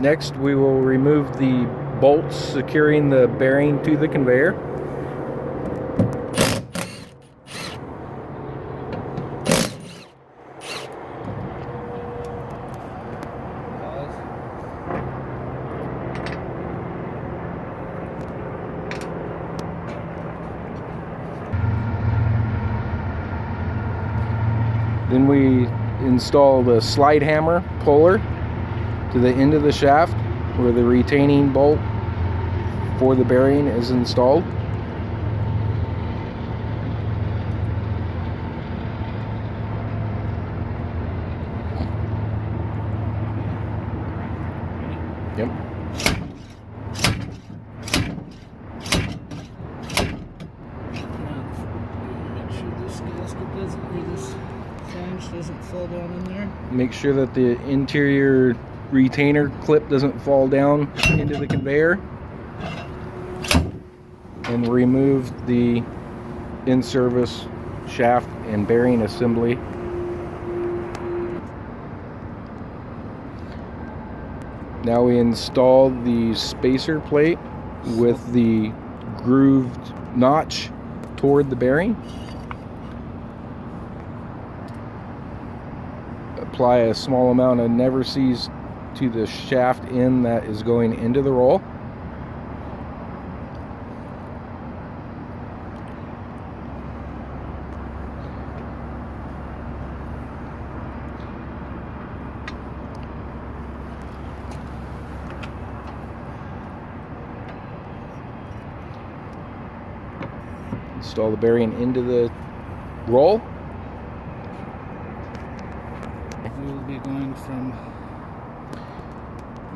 Next, we will remove the bolts securing the bearing to the conveyor. Then we install the slide hammer puller to the end of the shaft where the retaining bolt for the bearing is installed. Yep. Make sure this gasket doesn't, or this flange doesn't fall down in there. Make sure that the interior retainer clip doesn't fall down into the conveyor. And remove the in-service shaft and bearing assembly. Now we install the spacer plate with the grooved notch toward the bearing. Apply a small amount of Never Seize to the shaft end that is going into the roll. Install the bearing into the roll. We will be going from...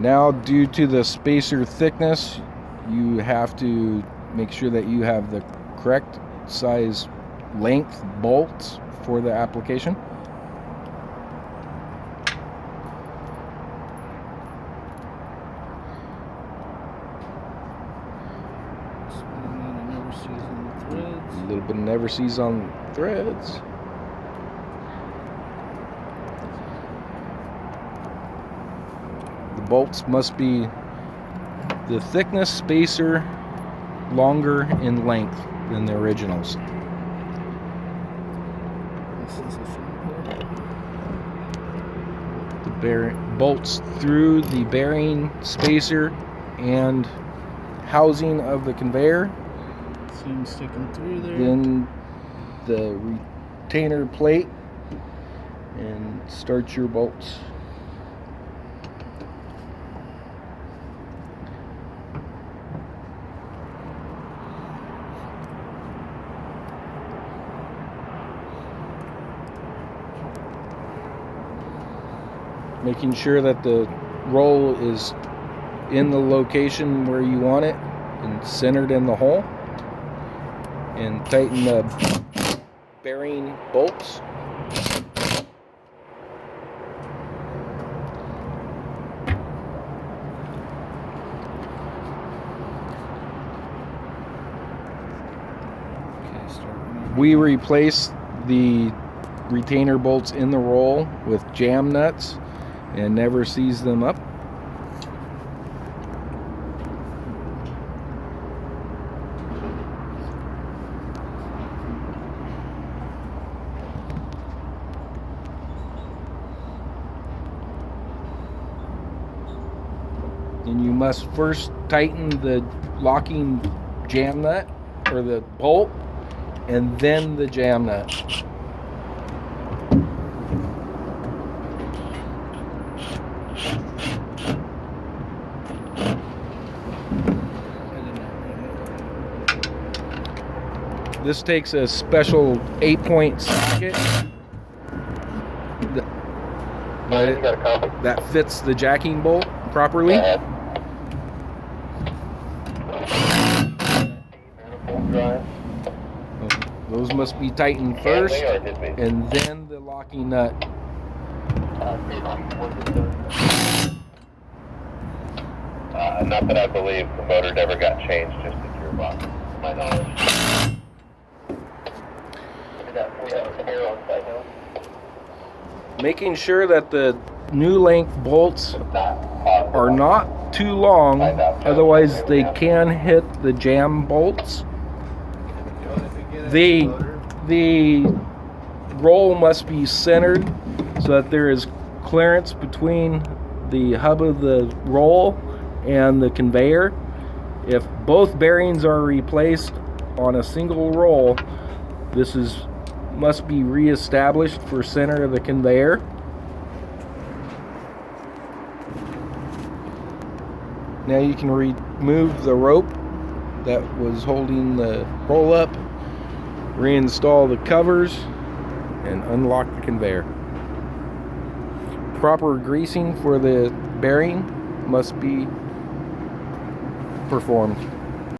Now, due to the spacer thickness, you have to make sure that you have the correct size length bolts for the application. A little bit of Never Seize on the threads. The bolts must be the thickness spacer longer in length than the originals. The bolts through the bearing spacer and housing of the conveyor. Seam sticking through there. Then the retainer plate, and start your bolts. Making sure that the roll is in the location where you want it and centered in the hole. And tighten the bearing bolts. We replace the retainer bolts in the roll with jam nuts and Never Seize them up. And you must first tighten the locking jam nut or the bolt, and then the jam nut. This takes a special 8-point socket that fits the jacking bolt properly. Those must be tightened first, and then the locking nut. Not that I believe the motor never got changed, just the gearbox, to my knowledge. Making sure that the new length bolts are not too long, otherwise they can hit the jam bolts. The roll must be centered so that there is clearance between the hub of the roll and the conveyor. If both bearings are replaced on a single roll, this must be reestablished for center of the conveyor. Now you can remove the rope that was holding the roll up, reinstall the covers, and unlock the conveyor. Proper greasing for the bearing must be performed.